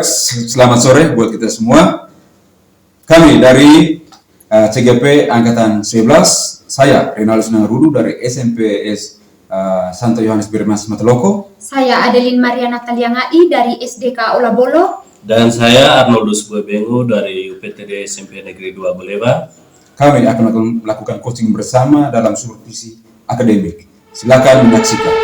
selamat sore buat kita semua. Kami dari CGP Angkatan 11, saya Renaldus Nangarudu dari SMPS Santo Yohanes Birmas Mateloko. Saya Adeline Mariana Taliangai dari SDK Olabolo. Dan saya Arnoldus Buebengu dari UPTD SMP Negeri 2 Buleva. Kami akan melakukan coaching bersama dalam supervisi akademik. Silakan menyaksikan.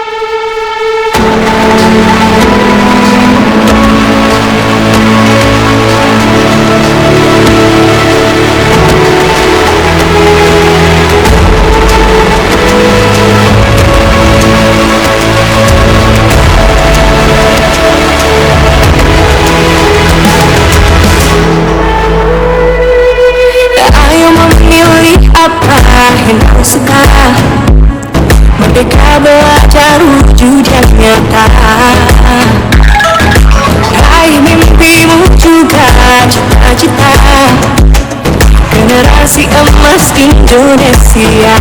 Merdeka belajar wujud yang nyata, raih mimpimu juga cita-cita, generasi emas Indonesia.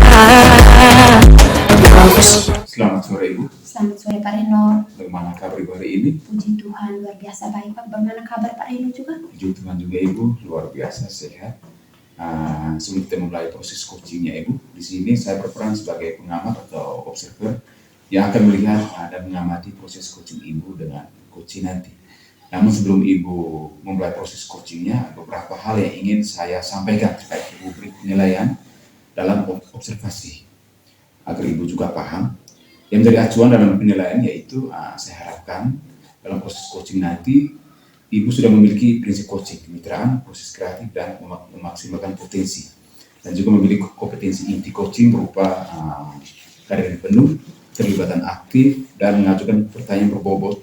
Selamat sore Ibu. Selamat sore Pak Reno. Bagaimana kabar Ibu hari ini? Puji Tuhan, luar biasa baik Pak. Bagaimana kabar Pak Reno juga? Puji Tuhan juga Ibu, luar biasa sehat. Sebelum kita mulai proses coachingnya Ibu, di sini saya berperan sebagai pengamat atau observer yang akan melihat dan mengamati proses coaching Ibu dengan coaching nanti. Namun sebelum Ibu memulai proses coachingnya, beberapa hal yang ingin saya sampaikan terkait Ibu beri penilaian dalam observasi agar Ibu juga paham. Yang menjadi acuan dalam penilaian yaitu saya harapkan dalam proses coaching nanti Ibu sudah memiliki prinsip coaching, kemitraan, proses kreatif, dan memaksimalkan potensi. Dan juga memiliki kompetensi inti coaching berupa kehadiran penuh, terlibatan aktif, dan mengajukan pertanyaan berbobot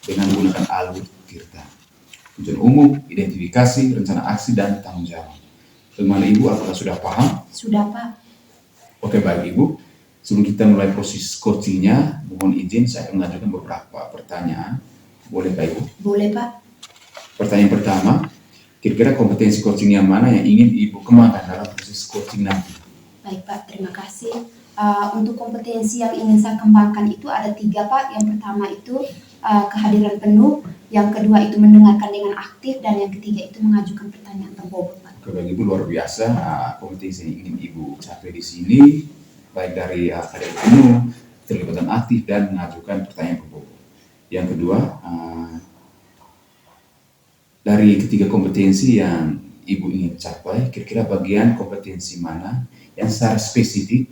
dengan menggunakan alur tirta. Tujuan umum, identifikasi, rencana aksi, dan tanggung jawab. Bagaimana Ibu, apakah sudah paham? Sudah Pak. Oke, baik Ibu. Sebelum kita mulai proses coachingnya, mohon izin saya akan mengajukan beberapa pertanyaan. Boleh Pak Ibu? Boleh Pak. Pertanyaan pertama, kira-kira kompetensi coaching yang mana yang ingin Ibu kembangkan dalam proses coaching nanti? Baik Pak, terima kasih. Untuk kompetensi yang ingin saya kembangkan itu ada 3 Pak. Yang pertama itu kehadiran penuh, yang kedua itu mendengarkan dengan aktif, dan yang ketiga itu mengajukan pertanyaan berbobot Pak. Oke, bagi Ibu luar biasa kompetensi yang ingin Ibu capai di sini, baik dari kehadiran penuh, terlibatan aktif, dan mengajukan pertanyaan berbobot. Yang kedua, dari ketiga kompetensi yang Ibu ingin capai, kira-kira bagian kompetensi mana yang secara spesifik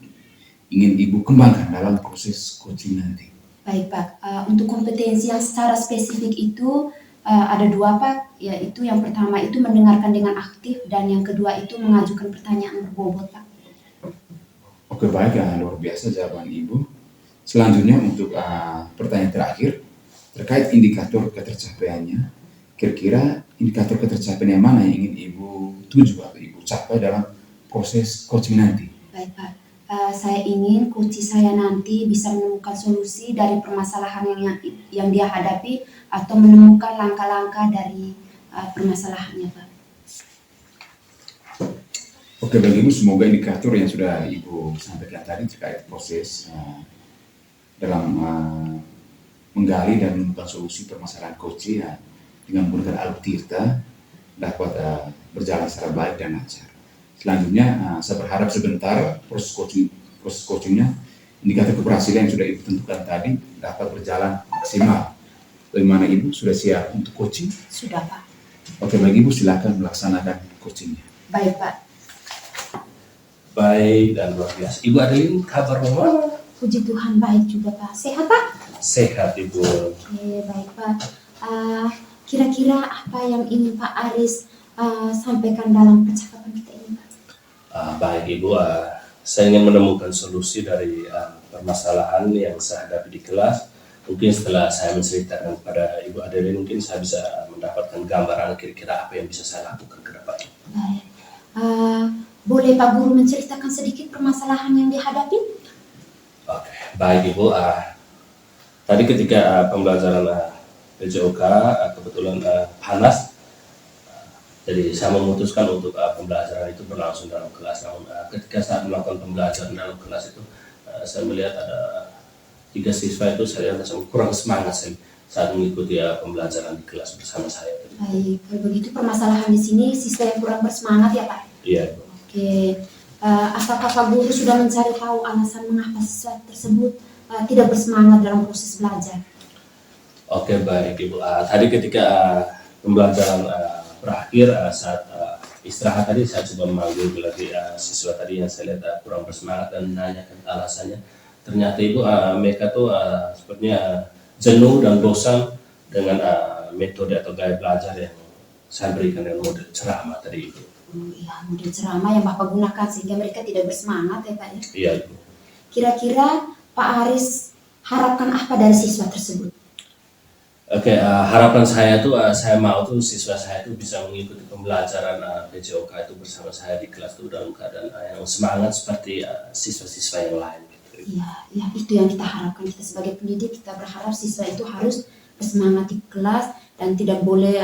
ingin Ibu kembangkan dalam proses coaching nanti? Baik Pak, untuk kompetensi yang secara spesifik itu ada 2 Pak, yaitu yang pertama itu mendengarkan dengan aktif, dan yang kedua itu mengajukan pertanyaan berbobot Pak. Oke baik, luar biasa jawaban Ibu. Selanjutnya untuk pertanyaan terakhir terkait indikator ketercapaiannya. Kira-kira indikator ketercapaian yang mana yang ingin Ibu tuju atau Ibu capai dalam proses coaching nanti? Baik Pak, saya ingin coach saya nanti bisa menemukan solusi dari permasalahan yang dia hadapi, atau menemukan langkah-langkah dari permasalahannya Pak. Oke, bagi Ibu semoga indikator yang sudah Ibu sampaikan tadi terkait proses dalam menggali dan menemukan solusi permasalahan coaching dengan menggunakan alur tirta dapat berjalan secara baik dan lancar. Selanjutnya saya berharap sebentar proses coachingnya indikator keberhasilan yang sudah Ibu tentukan tadi dapat berjalan maksimal. Bagaimana Ibu, sudah siap untuk coaching? Sudah Pak. Oke, bagi Ibu silakan melaksanakan coachingnya. Baik Pak. Baik dan luar biasa. Ibu Adeline, kabar bagaimana? Puji Tuhan baik juga Pak. Sehat Pak? Sehat Ibu. Oke, baik Pak. Kira-kira apa yang ingin Pak Aris sampaikan dalam percakapan kita ini Pak? Baik Ibu, saya ingin menemukan solusi dari permasalahan yang saya hadapi di kelas. Mungkin setelah saya menceritakan kepada Ibu Adeline, mungkin saya bisa mendapatkan gambaran kira-kira apa yang bisa saya lakukan ke depan. Baik. Boleh Pak Guru menceritakan sedikit permasalahan yang dihadapi? Oke, baik Ibu. Tadi ketika pembelajaran PJOK kebetulan panas, jadi saya memutuskan untuk pembelajaran itu berlangsung dalam kelas. Namun ketika saat melakukan pembelajaran dalam kelas itu, saya melihat ada 3 siswa itu saya lihat kurang semangat saat mengikuti pembelajaran di kelas bersama saya. Baik, kalau begitu permasalahan di sini siswa yang kurang bersemangat ya Pak? Iya. Oke, apakah Pak Guru sudah mencari tahu alasan mengapa siswa tersebut tidak bersemangat dalam proses belajar? Oke, baik Ibu. Tadi ketika pembelajaran berakhir, saat istirahat tadi saya coba memanggil lagi siswa tadi yang saya lihat kurang bersemangat dan menanyakan alasannya. Ternyata Ibu, mereka tuh sepertinya jenuh dan bosan dengan metode atau gaya belajar yang saya berikan dengan model ceramah tadi itu. Iya, model ceramah yang Bapak gunakan sehingga mereka tidak bersemangat ya Pak ya? Iya Ibu. Kira-kira Pak Aris harapkan apa dari siswa tersebut? Oke, harapan saya tuh saya mau tuh siswa saya tuh bisa mengikuti pembelajaran PJOK itu bersama saya di kelas tuh dalam keadaan yang semangat seperti siswa-siswa yang lain. Iya, ya itu yang kita harapkan. Kita sebagai pendidik kita berharap siswa itu harus bersemangat di kelas dan tidak boleh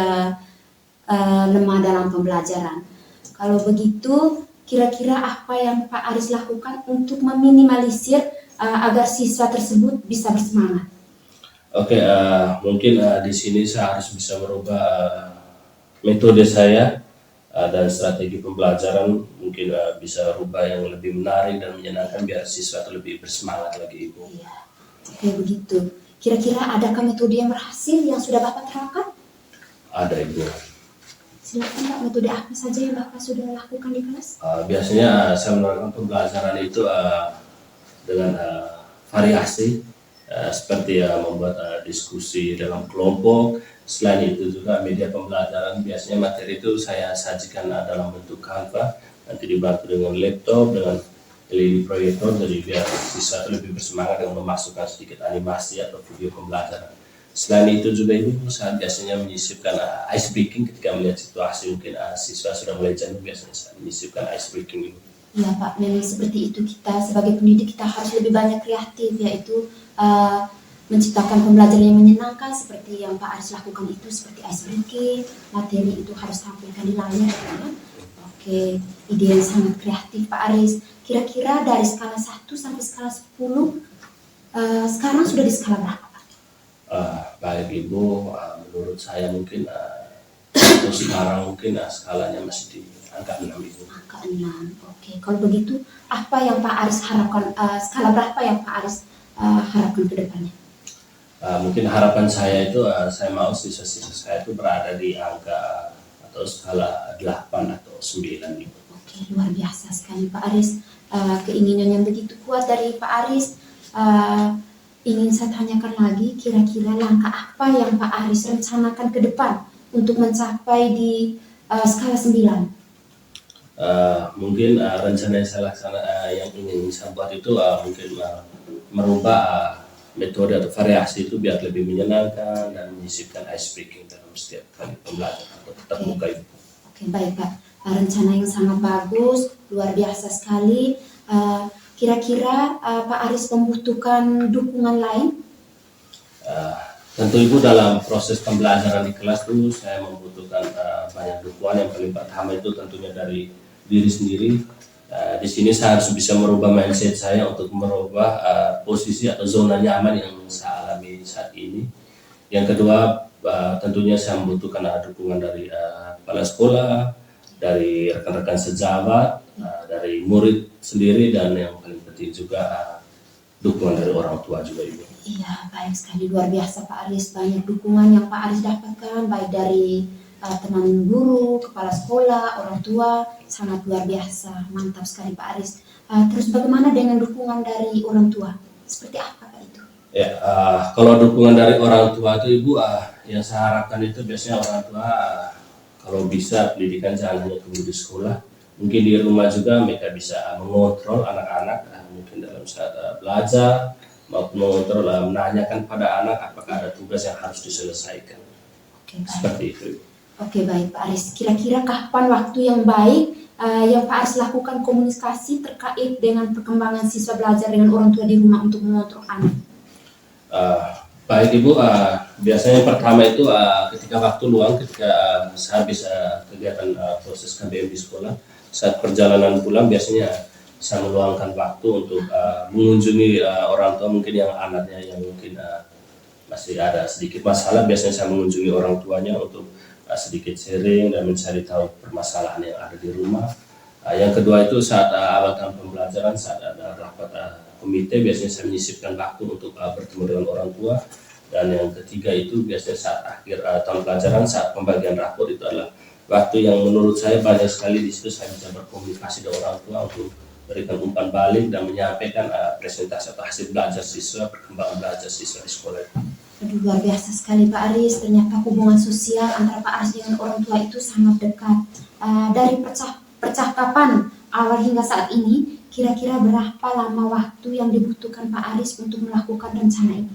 lemah dalam pembelajaran. Kalau begitu, kira-kira apa yang Pak Aris lakukan untuk meminimalisir agar siswa tersebut bisa bersemangat? Oke, mungkin di sini saya harus bisa merubah metode saya dan strategi pembelajaran, mungkin bisa rubah yang lebih menarik dan menyenangkan biar siswa itu lebih bersemangat lagi Ibu. Iya, oke begitu. Kira-kira adakah metode yang berhasil yang sudah Bapak terapkan? Ada Ibu. Silakan Pak, metode apa saja yang Bapak sudah lakukan di kelas? Biasanya saya melakukan pembelajaran itu dengan variasi. Seperti membuat diskusi dalam kelompok. Selain itu juga media pembelajaran, biasanya materi itu saya sajikan dalam bentuk Canva, nanti dibantu dengan laptop, dengan LED proyektor, jadi biar siswa lebih bersemangat dengan memasukkan sedikit animasi atau video pembelajaran. Selain itu juga Ibu, saya biasanya menyisipkan ice breaking ketika melihat situasi mungkin siswa sudah mulai jenuh, biasanya saya menyisipkan ice breaking Ibu. Iya Pak, memang seperti itu. Kita sebagai pendidik kita harus lebih banyak kreatif, yaitu menciptakan pembelajaran yang menyenangkan seperti yang Pak Aris lakukan itu, seperti ice breaking, materi itu harus tampilkan di layar ya. Oke, ide yang sangat kreatif Pak Aris. Kira-kira dari skala 1 sampai skala 10 sekarang sudah di skala berapa Pak? Baik Ibu, menurut saya mungkin untuk sekarang mungkin skalanya masih di angka 6 Ibu. Angka 6, oke. Kalau begitu, apa yang Pak Aris harapkan, skala berapa yang Pak Aris harapkan ke depannya? Mungkin harapan saya itu, saya mau siswa-siswa saya itu berada di angka atau skala 8 atau 9 Ibu. Oke, luar biasa sekali Pak Aris. Keinginan yang begitu kuat dari Pak Aris. Ingin saya tanyakan lagi, kira-kira langkah apa yang Pak Aris rencanakan ke depan untuk mencapai di skala 9? Mungkin rencana yang saya yang ingin saya buat itu mungkin merubah metode atau variasi itu biar lebih menyenangkan dan menyisipkan ice breaking dalam setiap kali pembelajaran atau tetap muka Ibu. Oke, baik Pak. Rencana yang sangat bagus, luar biasa sekali. Kira-kira Pak Aris membutuhkan dukungan lain? Tentu Ibu dalam proses pembelajaran di kelas itu saya membutuhkan banyak dukungan. Yang paling pertama itu tentunya dari diri sendiri. Di sini saya harus bisa merubah mindset saya untuk merubah posisi atau zona nyaman yang saya alami saat ini. Yang kedua, tentunya saya membutuhkan dukungan dari kepala sekolah, dari rekan-rekan sejawat, dari murid sendiri, dan yang paling penting juga dukungan dari orang tua juga Ibu. Iya, baik sekali, luar biasa Pak Aris. Banyak dukungan yang Pak Aris dapatkan, baik dari teman guru, kepala sekolah, orang tua, sangat luar biasa, mantap sekali Pak Aris. Terus bagaimana dengan dukungan dari orang tua? Seperti apa Pak itu? Ya, kalau dukungan dari orang tua itu Ibu, yang saya harapkan itu biasanya orang tua kalau bisa pendidikan jangan hanya tumbuh di sekolah, mungkin di rumah juga mereka bisa mengontrol anak-anak, mungkin dalam saat belajar, maupun mengontrol menanyakan pada anak apakah ada tugas yang harus diselesaikan. Oke, baik. Seperti itu. Oke, baik Pak Aris. Kira-kira kapan waktu yang baik yang Pak Aris lakukan komunikasi terkait dengan perkembangan siswa belajar dengan orang tua di rumah untuk mengontrol anak? Baik Ibu, biasanya yang pertama itu ketika waktu luang, ketika saya bisa kegiatan proses KBM di sekolah, saat perjalanan pulang biasanya saya meluangkan waktu untuk mengunjungi orang tua mungkin yang anaknya yang mungkin masih ada sedikit masalah, biasanya saya mengunjungi orang tuanya untuk sedikit sharing dan mencari tahu permasalahan yang ada di rumah. Yang kedua itu saat awal tahun pembelajaran, saat ada rapat komite, biasanya saya menyisipkan waktu untuk bertemu dengan orang tua. Dan yang ketiga itu biasanya saat akhir tahun pelajaran, saat pembagian rapor, itu adalah waktu yang menurut saya banyak sekali di situ saya bisa berkomunikasi dengan orang tua untuk berikan umpan balik dan menyampaikan presentasi atau hasil belajar siswa, perkembangan belajar siswa di sekolah. Aduh, luar biasa sekali Pak Aris. Ternyata hubungan sosial antara Pak Aris dengan orang tua itu sangat dekat. Dari percakapan awal hingga saat ini, kira-kira berapa lama waktu yang dibutuhkan Pak Aris untuk melakukan rencana ini?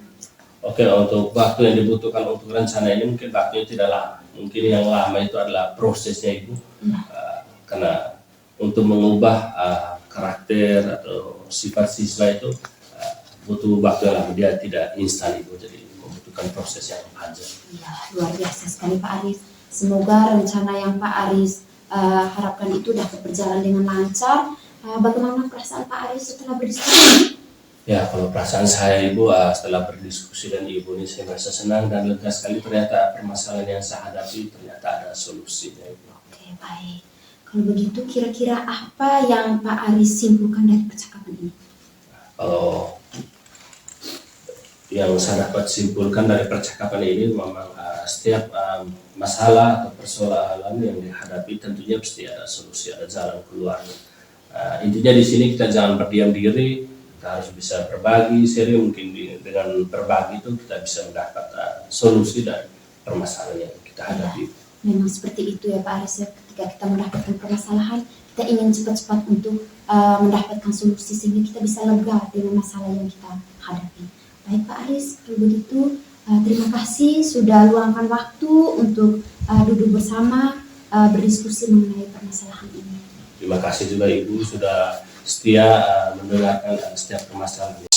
Oke, untuk waktu yang dibutuhkan untuk rencana ini mungkin waktunya tidak lama. Mungkin yang lama itu adalah prosesnya Ibu. Karena untuk mengubah karakter atau sifat siswa itu butuh waktu yang lama, dia tidak instan Ibu, jadi membutuhkan proses yang panjang. Ya, luar biasa sekali Pak Aris. Semoga rencana yang Pak Aris harapkan itu dapat berjalan dengan lancar. Bagaimana perasaan Pak Aris setelah berdiskusi? Ya, kalau perasaan saya Ibu, setelah berdiskusi dengan Ibu ini saya merasa senang dan lega sekali. Ternyata permasalahan yang saya hadapi ternyata ada solusinya Ibu. Oke, baik. Kalau begitu kira-kira apa yang Pak Aris simpulkan dari percakapan ini? Kalau yang saya dapat simpulkan dari percakapan ini, memang setiap masalah atau persoalan yang dihadapi tentunya pasti ada solusi, ada jalan keluarnya. Intinya di sini kita jangan berdiam diri, kita harus bisa berbagi, sharing. Mungkin dengan berbagi itu kita bisa mendapat solusi dari permasalahan yang kita hadapi. Memang seperti itu ya Pak Aris, ya. Ketika kita mendapatkan permasalahan, kita ingin cepat-cepat untuk mendapatkan solusi sehingga kita bisa lega dengan masalah yang kita hadapi. Baik Pak Aris, kalau begitu terima kasih sudah luangkan waktu untuk duduk bersama berdiskusi mengenai permasalahan ini. Terima kasih juga Ibu sudah setia mendengarkan setiap permasalahan.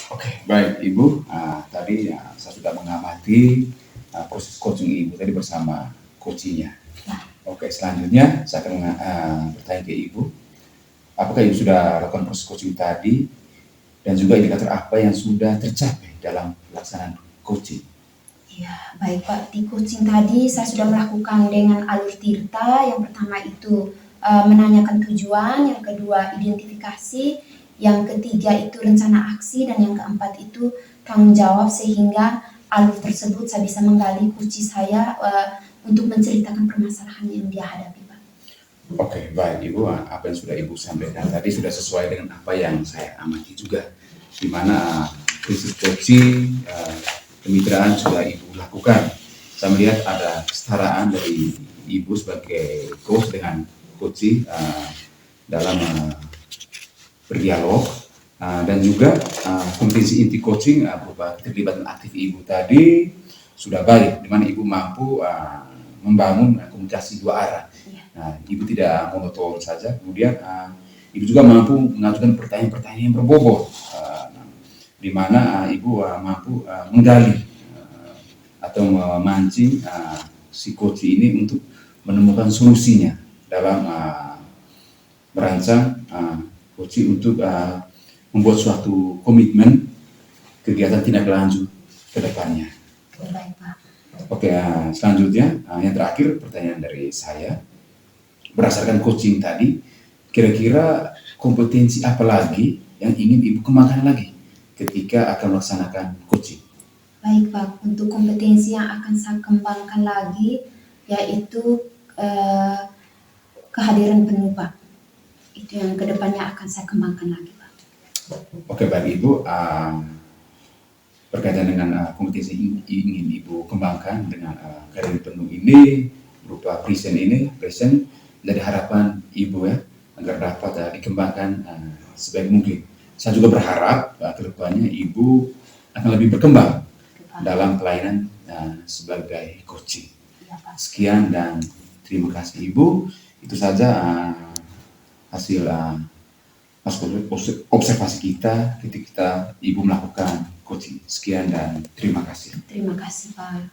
Oke, baik Ibu. Tadi saya sudah mengamati proses coaching Ibu tadi bersama coachingnya. Oke, selanjutnya saya akan bertanya ke Ibu, apakah Ibu sudah lakukan proses coaching tadi dan juga indikator apa yang sudah tercapai dalam pelaksanaan coaching? Ya, baik Pak. Di coaching tadi saya sudah melakukan dengan alur tirta. Yang pertama itu menanyakan tujuan, yang kedua identifikasi, yang ketiga itu rencana aksi, dan yang keempat itu tanggung jawab, sehingga alur tersebut saya bisa menggali kunci saya untuk menceritakan permasalahan yang dia hadapi, Pak. Oke, baik Ibu, apa yang sudah Ibu sampaikan tadi sudah sesuai dengan apa yang saya amati juga, di mana prinsip coaching kemitraan sudah Ibu lakukan. Saya melihat ada kesetaraan dari Ibu sebagai coach dengan coaching dalam berdialog, dan juga kompetensi inti coaching berupa keterlibatan aktif Ibu tadi sudah baik, di mana Ibu mampu membangun komunikasi dua arah. Nah, Ibu tidak monoton saja, kemudian Ibu juga mampu mengajukan pertanyaan-pertanyaan yang berbobot, di mana Ibu mampu menggali atau memancing si coach ini untuk menemukan solusinya dalam merancang coaching untuk membuat suatu komitmen kegiatan tindak lanjut ke depannya. Baik Pak. Oke, selanjutnya yang terakhir pertanyaan dari saya, berdasarkan coaching tadi, kira-kira kompetensi apa lagi yang ingin Ibu kembangkan lagi ketika akan melaksanakan coaching? Baik Pak, untuk kompetensi yang akan saya kembangkan lagi yaitu kehadiran penuh Pak. Itu yang kedepannya akan saya kembangkan lagi Pak. Oke, baik Ibu, berkaitan dengan kompetensi ingin Ibu kembangkan dengan kehadiran penuh ini berupa present dari harapan Ibu ya, agar dapat dikembangkan sebaik mungkin. Saya juga berharap kedepannya Ibu akan lebih berkembang dalam pelayanan sebagai coaching. Sekian dan terima kasih Ibu. Itu saja hasil observasi kita ketika Ibu melakukan coaching. Sekian dan terima kasih. Terima kasih Pak.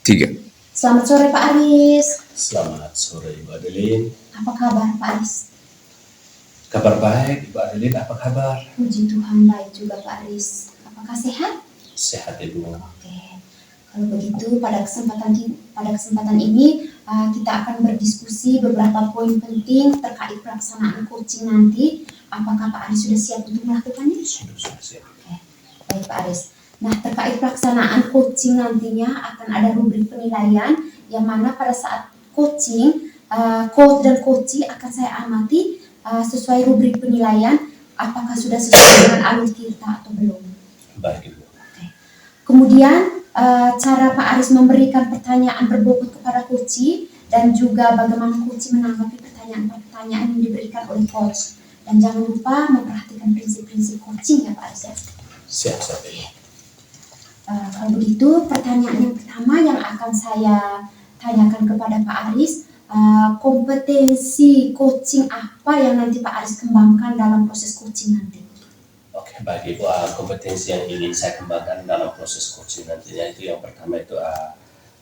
Tiga. Selamat sore Pak Aris. Selamat sore Ibu Adeline. Apa kabar Pak Aris? Kabar baik, Ibu Adeline, apa kabar? Puji Tuhan baik juga Pak Aris. Apakah sehat? Sehat Ibu. Oke. Kalau begitu pada kesempatan ini kita akan berdiskusi beberapa poin penting terkait pelaksanaan coaching nanti. Apakah Pak Aris sudah siap untuk melakukannya? Sudah siap. Oke. Baik Pak Aris. Nah, terkait pelaksanaan coaching nantinya akan ada rubrik penilaian yang mana pada saat coaching, coach dan coachee akan saya amati sesuai rubrik penilaian apakah sudah sesuai dengan alur kita atau belum. Baik Ibu. Oke. Kemudian cara Pak Aris memberikan pertanyaan berbobot kepada coachee dan juga bagaimana coachee menanggapi pertanyaan-pertanyaan yang diberikan oleh coach. Dan jangan lupa memperhatikan prinsip-prinsip coaching ya Pak Aris ya. Siap Ibu. Kalau begitu pertanyaan yang pertama yang akan saya tanyakan kepada Pak Aris, kompetensi coaching apa yang nanti Pak Aris kembangkan dalam proses coaching nanti? Oke, baik Ibu. Kompetensi yang ingin saya kembangkan dalam proses coaching nantinya itu yang pertama itu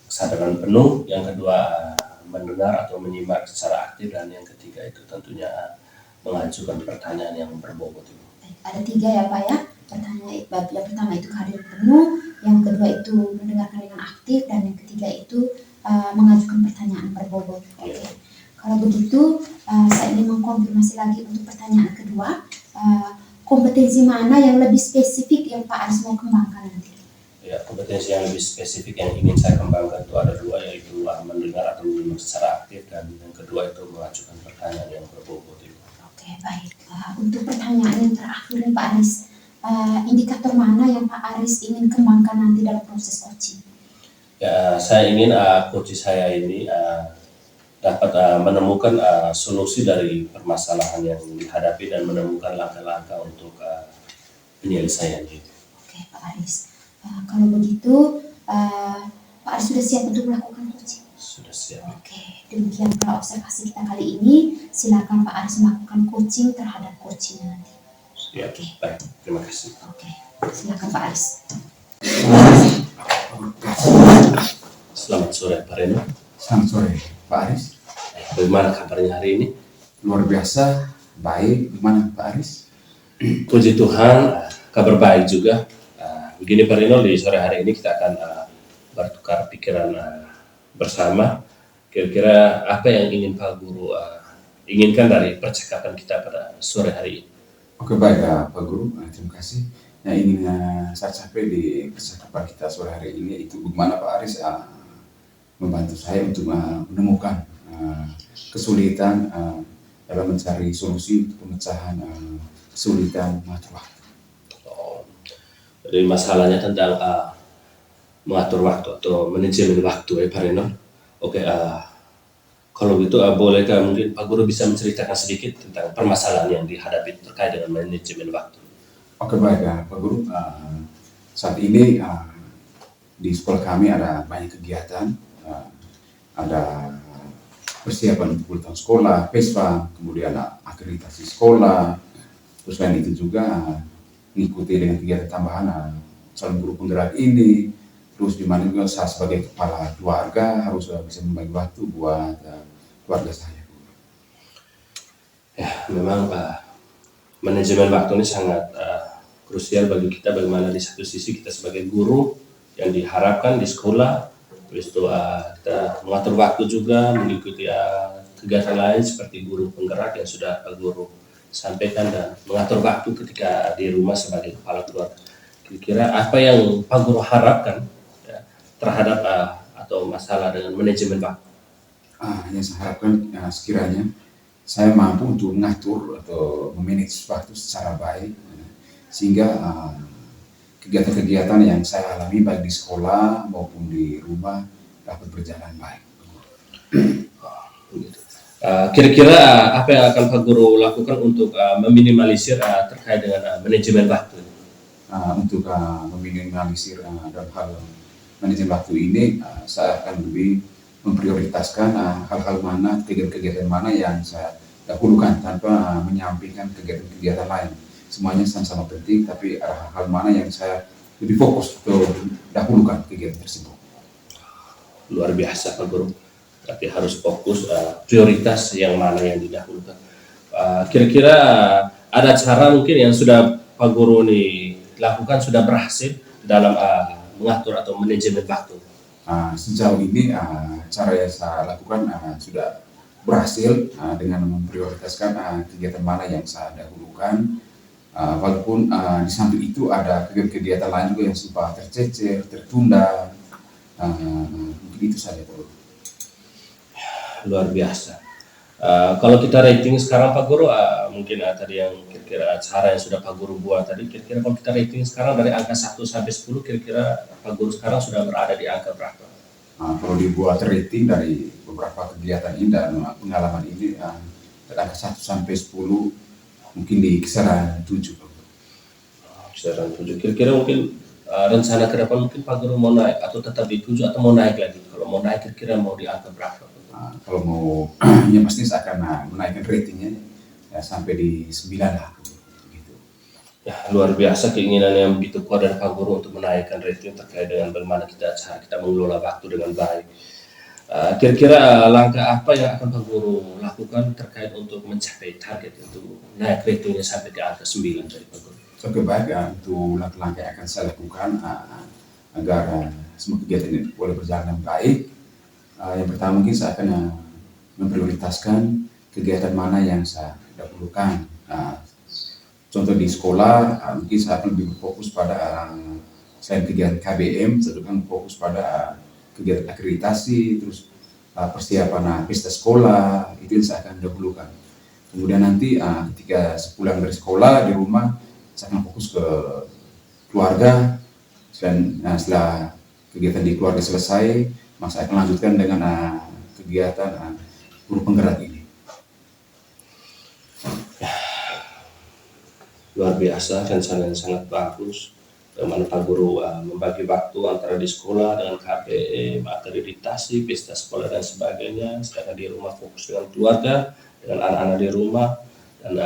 kesadaran penuh, yang kedua mendengar atau menyimak secara aktif, dan yang ketiga itu tentunya mengajukan pertanyaan yang berbobot Ibu. Ada 3 ya Pak ya. Yang pertama itu kehadiran penuh, yang kedua itu mendengarkan dengan aktif, dan yang ketiga itu mengajukan pertanyaan berbobot. Oke. Kalau begitu saya ingin mengkonfirmasi lagi untuk pertanyaan kedua, kompetensi mana yang lebih spesifik yang Pak Aris mau kembangkan nanti? Ya, kompetensi yang lebih spesifik yang ingin saya kembangkan itu ada 2, yaitu mendengar atau menyimak secara aktif, dan yang kedua itu mengajukan pertanyaan yang berbobot Ibu. Oke, baik. Untuk pertanyaan yang terakhir nih Pak Aris, indikator mana yang Pak Aris ingin kembangkan nanti dalam proses coaching? Ya, saya ingin coach saya ini dapat menemukan solusi dari permasalahan yang dihadapi dan menemukan langkah-langkah untuk penyelesaiannya. Oke, Pak Aris. Kalau begitu, Pak Aris sudah siap untuk melakukan coaching? Sudah siap. Oke, demikian pula observasi kita kali ini. Silakan Pak Aris melakukan coaching terhadap coaching nanti. Ya, baik. Terima kasih. Oke, silakan Pak Aris. Selamat sore Pak Reno. Selamat sore Pak Aris. Bagaimana kabarnya hari ini? Luar biasa baik. Gimana Pak Aris? Puji Tuhan, kabar baik juga. Begini Pak Reno, di sore hari ini kita akan bertukar pikiran bersama. Kira-kira apa yang ingin Pak Guru inginkan dari percakapan kita pada sore hari ini? Oke baik Pak Guru, terima kasih. Yang ingin saya capai di percakapan kita sore hari ini itu bagaimana Pak Aris membantu saya untuk menemukan kesulitan dalam mencari solusi untuk pemecahan kesulitan mengatur waktu. Jadi masalahnya tentang mengatur waktu atau manajemen waktu Pak Reno. Oke, kalau gitu bolehkah mungkin Pak Guru bisa menceritakan sedikit tentang permasalahan yang dihadapi terkait dengan manajemen waktu? Oke baik Pak Guru, saat ini di sekolah kami ada banyak kegiatan, ada persiapan untuk ulang tahun sekolah, PESFA, kemudian akreditasi sekolah, terus selain itu juga mengikuti dengan kegiatan tambahan calon guru penggerak ini, terus di mana juga saya sebagai kepala keluarga harus bisa membagi waktu buat keluarga saya. Ya, memang manajemen waktu ini sangat krusial bagi kita. Bagaimana di satu sisi kita sebagai guru yang diharapkan di sekolah, terus itu kita mengatur waktu juga, mengikuti kegiatan lain seperti guru penggerak yang sudah Pak Guru sampaikan, dan mengatur waktu ketika di rumah sebagai kepala keluarga. Kira-kira apa yang Pak Guru harapkan ya, terhadap atau masalah dengan manajemen waktu? Yang saya harapkan sekiranya saya mampu untuk mengatur atau memanage waktu secara baik, sehingga kegiatan-kegiatan yang saya alami baik di sekolah maupun di rumah dapat berjalan baik. Kira-kira apa yang akan Pak Guru lakukan untuk meminimalisir terkait dengan manajemen waktu? Untuk meminimalisir dalam hal manajemen waktu ini, saya akan lebih memprioritaskan hal-hal mana, kegiatan-kegiatan mana yang saya dahulukan tanpa menyampingkan kegiatan-kegiatan lain. Semuanya sama-sama penting, tapi ada hal-hal mana yang saya lebih fokus untuk dahulukan kegiatan tersebut. Luar biasa Pak Guru. Tapi harus fokus prioritas yang mana yang didahulukan. Kira-kira ada cara mungkin yang sudah Pak Guru nih lakukan sudah berhasil dalam mengatur atau manajemen waktu. Sejauh ini cara yang saya lakukan sudah berhasil dengan memprioritaskan kegiatan mana yang saya dahulukan. Walaupun di samping itu ada kegiatan lain juga yang sempat tercecer, tertunda. Mungkin itu saja Pak Guru. Luar biasa. Kalau kita rating sekarang Pak Guru, mungkin tadi yang kira-kira cara yang sudah Pak Guru buat tadi, kira-kira kalau kita rating sekarang dari angka 1 sampai 10, kira-kira Pak Guru sekarang sudah berada di angka berapa? Kalau dibuat rating dari beberapa kegiatan ini dan pengalaman ini, dari angka 1 sampai 10, mungkin di kisaran 7. Kisaran 7. Kira-kira mungkin rencana ke depan mungkin Pak Guru mau naik atau tetap di 7 atau mau naik lagi? Kalau mau naik kira-kira mau di angka berapa? Kalau mau, ya pasti saya akan menaikkan ratingnya ya, sampai di 9 lah. Gitu. Ya, luar biasa keinginan yang begitu kuat dari Pak Guru untuk menaikkan rating terkait dengan bagaimana cara kita mengelola waktu dengan baik. Kira-kira langkah apa yang akan Pak Guru lakukan terkait untuk mencapai target untuk naik ratingnya sampai di angka 9 dari Pak Guru? Oke, baik, untuk langkah-langkah yang akan saya lakukan agar semua kegiatan ini boleh berjalan dengan baik. Yang pertama mungkin saya akan memprioritaskan kegiatan mana yang saya dahulukan. Contoh di sekolah, mungkin saya akan lebih berfokus pada selain kegiatan KBM, saya akan fokus pada kegiatan akreditasi, terus persiapan pesta sekolah, itu yang saya akan dahulukan. Kemudian nanti ketika pulang dari sekolah di rumah, saya akan fokus ke keluarga. Setelah kegiatan di keluarga selesai, maka saya akan lanjutkan dengan kegiatan guru penggerak ini. Luar biasa, rencana yang sangat bagus. Bagaimana Pak Guru membagi waktu antara di sekolah dengan KPM, akreditasi, pesta sekolah dan sebagainya. Sedangkan di rumah fokus dengan keluarga, dengan anak-anak di rumah, dan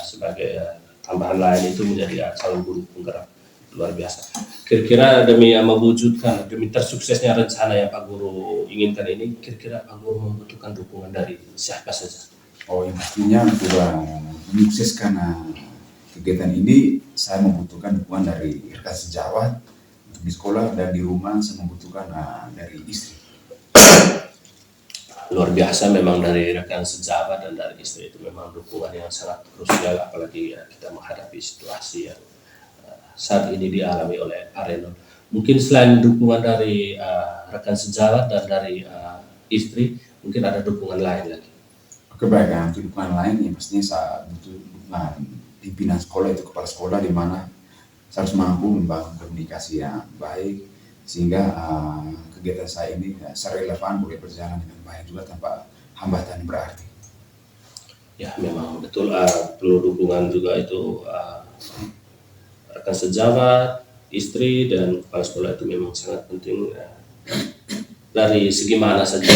sebagai tambahan lain itu menjadi calon guru penggerak. Luar biasa. Kira-kira demi mewujudkan, demi tersuksesnya rencana yang Pak Guru inginkan ini, kira-kira Pak Guru membutuhkan dukungan dari siapa saja? Yang pastinya untuk menyukseskan kegiatan ini, saya membutuhkan dukungan dari rekan sejawat untuk di sekolah, dan di rumah saya membutuhkan dari istri. Luar biasa, memang dari rekan sejawat dan dari istri itu memang dukungan yang sangat krusial, apalagi kita menghadapi situasi yang saat ini dialami oleh Pak Reno. Mungkin selain dukungan dari rekan sejawat dan dari istri, mungkin ada dukungan lain lagi. Oke, baik, untuk dukungan lain yang pastinya saya butuh dukungan pimpinan sekolah, itu kepala sekolah, di mana saya harus mampu membangun komunikasi yang baik sehingga kegiatan saya ini secara relevan boleh berjalan dengan baik juga tanpa hambatan berarti. Ya, memang betul, perlu dukungan juga itu rekan sejawat, istri, dan kepala sekolah itu memang sangat penting. Dari segi mana saja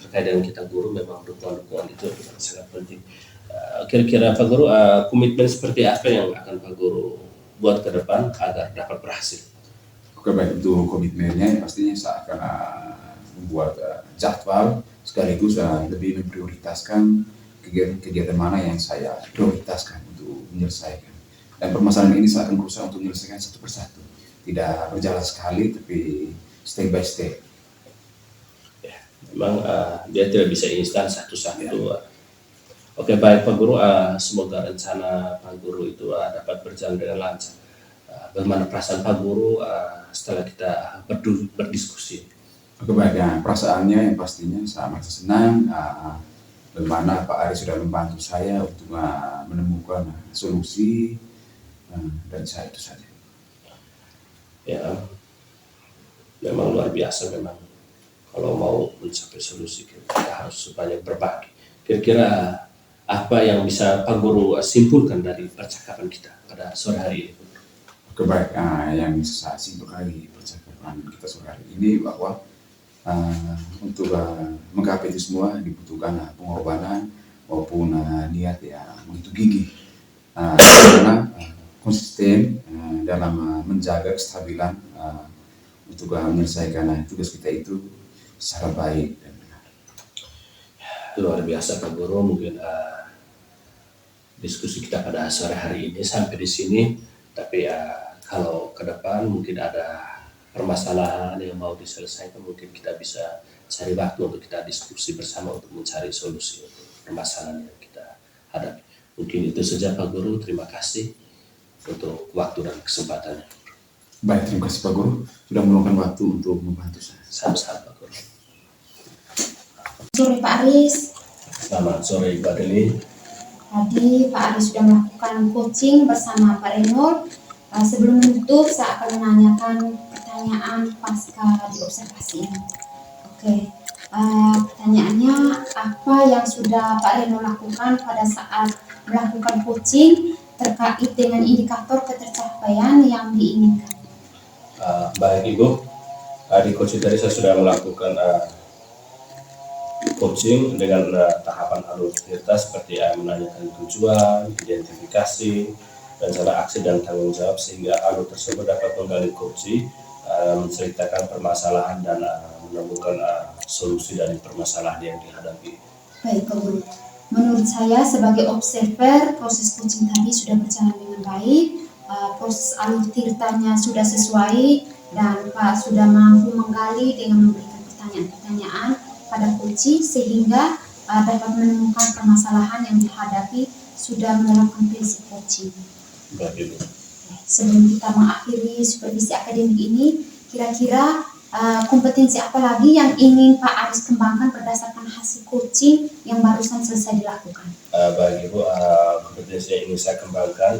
terkait dengan kita guru, memang dukungan itu sangat penting. Kira-kira Pak Guru, komitmen seperti apa yang akan Pak Guru buat ke depan agar dapat berhasil? Oke, baik, untuk komitmennya pastinya saya akan membuat jadwal sekaligus lebih memprioritaskan kegiatan mana yang saya prioritaskan untuk menyelesaikan. Dan permasalahan ini saya akan berusaha untuk menyelesaikan satu persatu. Tidak berjalan sekali, tapi step by step. Ya, memang dia tidak bisa instan satu-satu. Ya. Oke, baik Pak Guru, semoga rencana Pak Guru itu dapat berjalan dengan lancar. Bagaimana perasaan Pak Guru setelah kita berdiskusi? Oke, baik, perasaannya yang pastinya saya merasa senang. Bagaimana Pak Ari sudah membantu saya untuk menemukan solusi. Dan saya itu saja. Ya, memang luar biasa. Memang kalau mau mencapai solusi kita harus banyak berbagi. Kira-kira apa yang bisa Pak Guru simpulkan dari percakapan kita pada sore hari ini? Oke, baik, yang bisa saya simpulkan dari percakapan kita sore hari ini bahwa untuk menggapai itu semua dibutuhkan pengorbanan maupun niat yang begitu gigih. Karena konsisten dalam menjaga kestabilan untuk menyelesaikan tugas kita itu secara baik dan benar. Luar biasa Pak Guru, mungkin diskusi kita pada sore hari ini sampai di sini. Tapi kalau ke depan mungkin ada permasalahan yang mau diselesaikan, mungkin kita bisa cari waktu untuk kita diskusi bersama untuk mencari solusi untuk permasalahan yang kita hadapi. Mungkin itu saja Pak Guru, terima kasih untuk waktu dan kesempatannya. Baik, terima kasih Pak Guru sudah meluangkan waktu untuk membantu saya. Sama-sama Pak Guru. Sore Pak Aris. Selamat sore Ibu Adeli. Tadi Pak Aris sudah melakukan coaching bersama Pak Renol. Sebelum menutup, saya akan menanyakan pertanyaan pasca diobservasi ini. Oke, pertanyaannya, apa yang sudah Pak Renol lakukan pada saat melakukan coaching terkait dengan indikator ketercapaian yang diinginkan? Baik Ibu, di coaching tadi saya sudah melakukan coaching dengan tahapan alur cerita seperti menanyakan tujuan, identifikasi, rencana aksi dan tanggung jawab, sehingga alur tersebut dapat menggali coaching, menceritakan permasalahan dan menemukan solusi dari permasalahan yang dihadapi. Baik Pak Guru, menurut saya sebagai observer proses coaching tadi sudah berjalan dengan baik, proses alur ceritanya sudah sesuai dan Pak sudah mampu menggali dengan memberikan pertanyaan-pertanyaan pada coaching sehingga dapat menemukan permasalahan yang dihadapi, sudah menerapkan prinsip coaching. Baik Ibu. Sebelum kita mengakhiri supervisi akademik ini, kira-kira kompetensi apa lagi yang ingin Pak Aris kembangkan berdasarkan hasil coaching yang barusan selesai dilakukan? Baik Ibu, kompetensi yang ingin saya kembangkan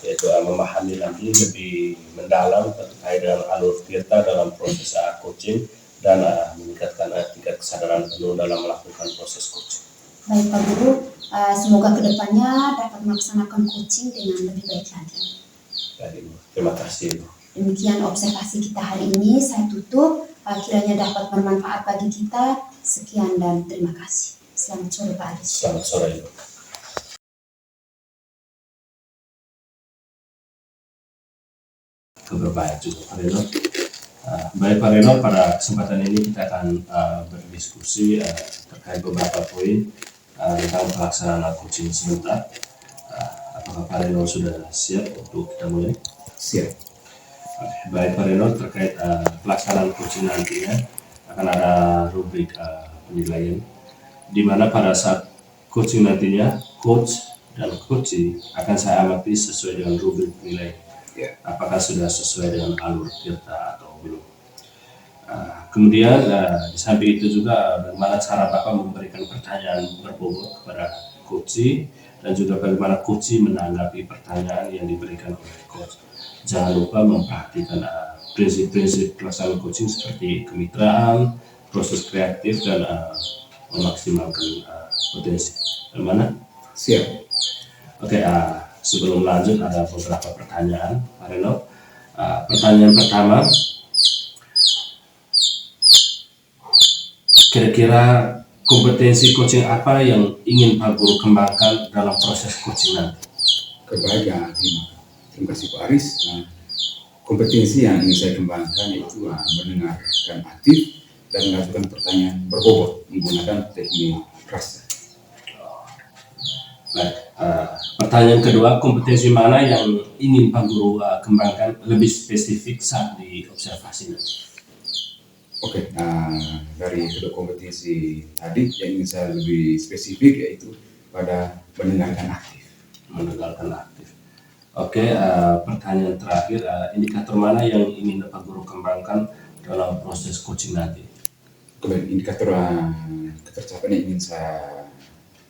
yaitu memahami lagi lebih mendalam terkait dengan alur cerita dalam proses coaching dan meningkatkan tingkat kesadaran penuh dalam melakukan proses coaching. Baik Pak Guru, semoga kedepannya dapat melaksanakan coaching dengan lebih baik lagi. Baik Ibu, terima kasih Ibu. Demikian observasi kita hari ini, saya tutup. Kiranya dapat bermanfaat bagi kita. Sekian dan terima kasih. Selamat sore Pak Aris. Selamat sore Ibu. Keberbahayaan juga Pak Renol. Baik Pak Renol, pada kesempatan ini kita akan berdiskusi terkait beberapa poin tentang pelaksanaan coaching sebentar. Apakah Pak Renol sudah siap untuk kita mulai? Siap. Baik Pak Renol, terkait pelaksanaan coaching nantinya akan ada rubrik penilaian, di mana pada saat coaching nantinya coach dan coachee akan saya amati sesuai dengan rubrik penilaian. Apakah sudah sesuai dengan alur cerita atau belum. Kemudian di samping itu juga bagaimana cara Bapak memberikan pertanyaan berbobot kepada coachee dan juga bagaimana coachee menanggapi pertanyaan yang diberikan oleh coach. Jangan lupa memperhatikan prinsip-prinsip pelaksanaan coaching seperti kemitraan, proses kreatif, dan memaksimalkan potensi. Bagaimana? Siap. Oke, sebelum lanjut ada beberapa pertanyaan, Pak Renol. Pertanyaan pertama, kira-kira kompetensi coaching apa yang ingin Pak Guru kembangkan dalam proses coaching nanti? Kebahagiaan. Terima kasih Pak Aris. Kompetensi yang ingin saya kembangkan yaitu mendengarkan aktif dan mengajukan pertanyaan berbobot menggunakan teknik rasa. Baik, pertanyaan kedua, kompetensi mana yang ingin Pak Guru kembangkan lebih spesifik saat di observasi nanti? Oke, dari kedua kompetensi tadi yang ingin saya lebih spesifik yaitu pada mendengarkan aktif. Mendengarkan aktif. Oke, pertanyaan terakhir, indikator mana yang ingin Pak Guru kembangkan dalam proses coaching nanti? Kemudian indikator ketercapaian yang ingin saya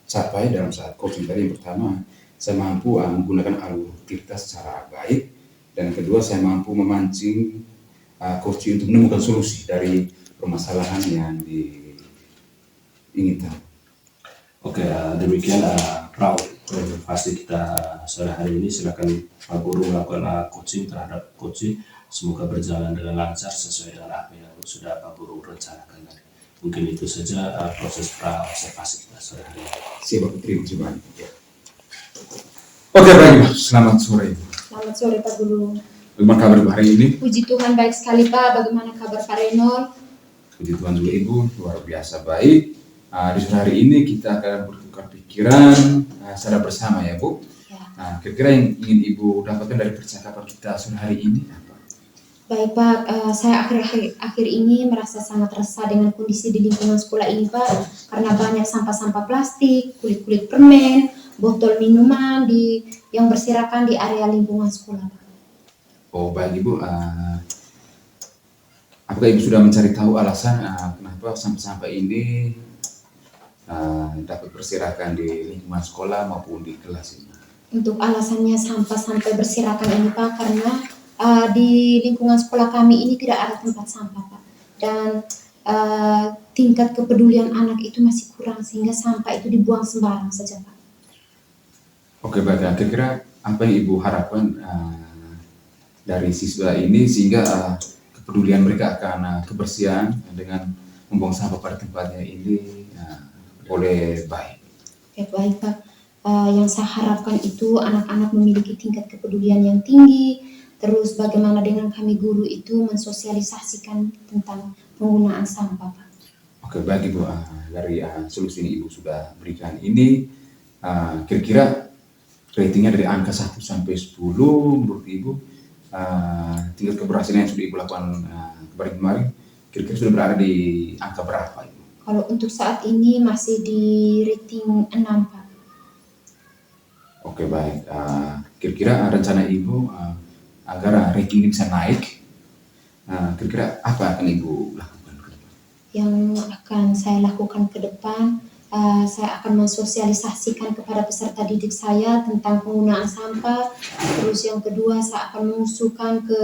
capai dalam saat coaching tadi, yang pertama, saya mampu menggunakan alur cerita secara baik, dan kedua, saya mampu memancing coaching untuk menemukan solusi dari permasalahan yang diinginkan. Oke, demikian pasti kita sore hari ini. Silakan Pak Guru melakukan coaching terhadap coaching. Semoga berjalan dengan lancar sesuai dengan apa yang sudah Pak Guru rencanakan tadi. Mungkin itu saja proses observasi kita sore hari ini. Siap, terima kasih banyak. Oke, baik, selamat sore. Selamat sore Pak Guru. Bagaimana kabar Ibu hari ini? Puji Tuhan baik sekali Pak. Bagaimana kabar Pak Renol? Puji Tuhan juga Ibu, luar biasa baik. Di sore hari ini kita akan bertukar pikiran secara bersama ya Bu. Ya. Kira-kira yang ingin Ibu dapatkan dari percakapan kita sore hari ini apa? Baik Pak, saya akhir ini merasa sangat resah dengan kondisi di lingkungan sekolah ini Pak, karena banyak sampah-sampah plastik, kulit-kulit permen, botol minuman yang berserakan di area lingkungan sekolah Pak. Oh baik Ibu, apakah Ibu sudah mencari tahu alasan kenapa sampah-sampah ini dapat berserakan di lingkungan sekolah maupun di kelas ini? Untuk alasannya sampah sampai berserakan ini Pak, karena di lingkungan sekolah kami ini tidak ada tempat sampah Pak, dan tingkat kepedulian anak itu masih kurang sehingga sampah itu dibuang sembarang saja Pak. Oke baik, kira-kira apa yang Ibu harapkan dari siswa ini sehingga kepedulian mereka akan kebersihan dengan membuang sampah pada tempatnya ini boleh baik. Oke, baik Pak. Yang saya harapkan itu anak-anak memiliki tingkat kepedulian yang tinggi. Terus bagaimana dengan kami guru itu mensosialisasikan tentang penggunaan sampah Pak. Oke baik Ibu, dari solusi ini Ibu sudah berikan ini, kira-kira ratingnya dari angka 1 sampai 10 menurut Ibu, tingkat keberhasilan yang sudah Ibu lakukan kemarin, kira-kira sudah berada di angka berapa Ibu? Kalau untuk saat ini masih di rating 6 Pak. Oke baik, kira-kira rencana Ibu agar ranking ini bisa naik, kira-kira apa akan Ibu lakukan ke depan? Yang akan saya lakukan ke depan, saya akan mensosialisasikan kepada peserta didik saya tentang penggunaan sampah. Terus yang kedua, saya akan mengusulkan ke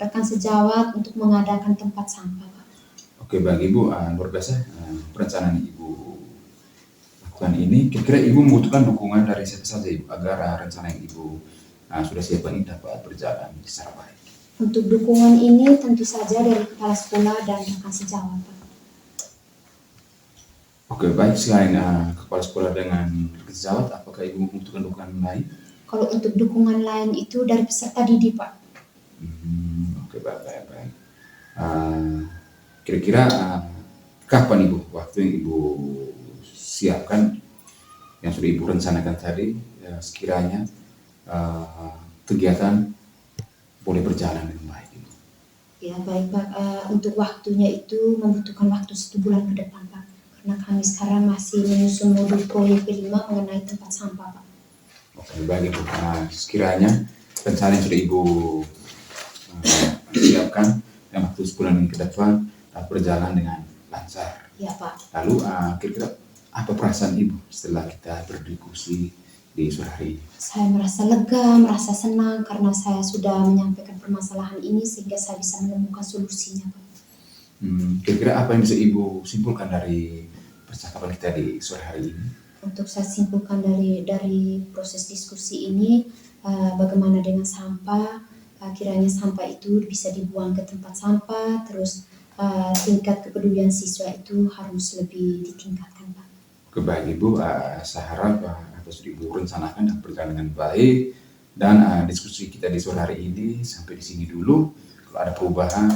rekan sejawat untuk mengadakan tempat sampah Pak. Oke baik Ibu, luar biasa perencanaan Ibu lakukan ini. Kira-kira Ibu membutuhkan dukungan dari siapa saja Ibu agar rencana yang Ibu sudah siapkan ini dapat berjalan secara baik? Untuk dukungan ini tentu saja dari kepala sekolah dan rekan sejawat Pak. Oke baik, selain kepala sekolah dengan rekan sejawat, apakah Ibu membutuhkan dukungan lain? Kalau untuk dukungan lain itu dari peserta didik Pak. Oke baik. Kira-kira kapan Ibu waktu yang Ibu siapkan yang sudah Ibu rencanakan tadi, sekiranya kegiatan boleh berjalan dengan baik Ibu? Ya baik Pak, untuk waktunya itu membutuhkan waktu 1 bulan ke depan Pak, karena kami sekarang masih menyusun modul proyek kelima mengenai tempat sampah Pak. Oke baik Ibu, sekiranya rencana yang sudah Ibu siapkan dalam waktu sebulan ini ke depan dapat berjalan dengan lancar. Ya Pak. Lalu kira-kira apa perasaan Ibu setelah kita berdiskusi di sore hari ini? Saya merasa lega, merasa senang karena saya sudah menyampaikan permasalahan ini sehingga saya bisa menemukan solusinya Pak. Kira-kira apa yang bisa Ibu simpulkan dari percakapan kita di sore hari ini? Untuk saya simpulkan dari proses diskusi ini, bagaimana dengan sampah, kiranya sampah itu bisa dibuang ke tempat sampah, terus tingkat kepedulian siswa itu harus lebih ditingkatkan Pak. Oke baik Ibu, saya harap apa sudah Ibu rencanakan dan berjalan dengan baik, dan diskusi kita di sore hari ini sampai di sini dulu. Kalau ada perubahan,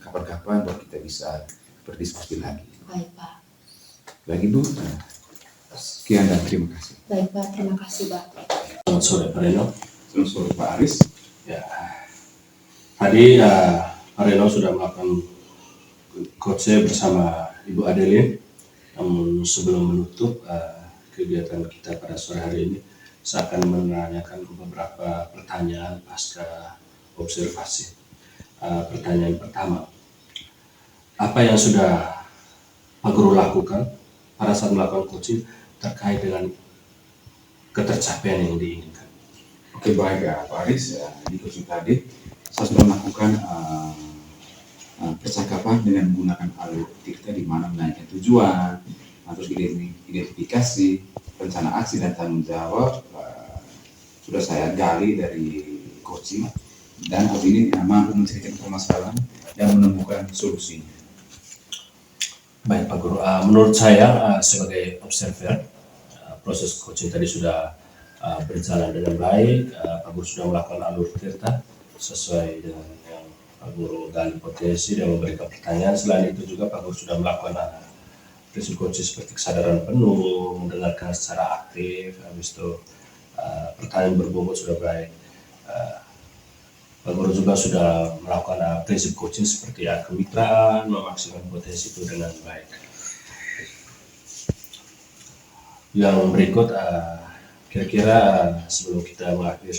kapan-kapan baru kita bisa berdiskusi lagi. Baik Pak. Baik Ibu, sekian dan terima kasih. Baik Pak, terima kasih Pak. Selamat sore Pak Reno. Selamat sore Pak Aris. Ya, tadi Pak Reno sudah melakukan coaching bersama Ibu Adeline. Namun sebelum menutup kegiatan kita pada sore hari ini, saya akan menanyakan beberapa pertanyaan pasca observasi. Pertanyaan pertama, apa yang sudah Pak Guru lakukan pada saat melakukan coaching terkait dengan ketercapaian yang diinginkan? Oke baik Pak Aris, di coaching tadi saya sudah melakukan percakapan dengan menggunakan alur kita di mana menaikkan tujuan, terus identifikasi, rencana aksi dan tanggung jawab sudah saya gali dari coaching, dan hal ini mampu menceritakan permasalahan dan menemukan solusinya. Baik Pak Guru, menurut saya sebagai observer, proses coaching tadi sudah berjalan dengan baik. Pak Guru sudah melakukan alur tirta sesuai dengan yang Pak Guru gali potensi dan memberikan pertanyaan. Selain itu juga Pak Guru sudah melakukan prinsip coaching seperti kesadaran penuh, mendengarkan secara aktif, habis itu pertanyaan berbobot sudah baik. Pak Guru juga sudah melakukan prinsip coaching seperti kemitraan, memaksimalkan potensi itu dengan baik. Yang berikut kira-kira sebelum kita mengakhiri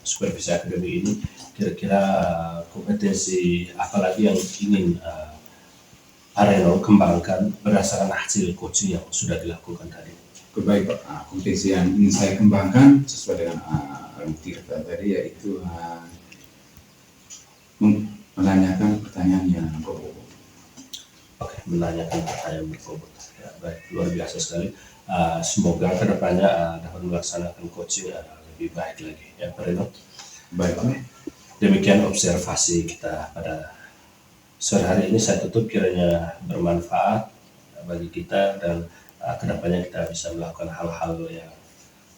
supervisi akademik ini, kira-kira kompetensi apa lagi yang ingin Pak Reno kembangkan berdasarkan hasil coaching yang sudah dilakukan tadi? Baik Pak, kompetensi yang ingin saya kembangkan sesuai dengan Tirta tadi yaitu menanyakan pertanyaan yang berbobot. Oke, menanyakan pertanyaan berbobot. Ya, baik, luar biasa sekali. Semoga kedepannya dapat melaksanakan coaching lebih baik lagi. Ya, Pak Reno. Baik Pak. Demikian observasi kita pada sore hari ini. Saya tutup, kiranya bermanfaat bagi kita dan kedepannya kita bisa melakukan hal-hal yang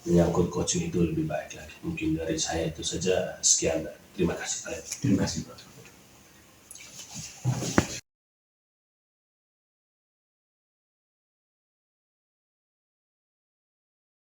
menyangkut coaching itu lebih baik lagi. Mungkin dari saya itu saja. Sekian. Terima kasih Pak. Terima kasih Pak.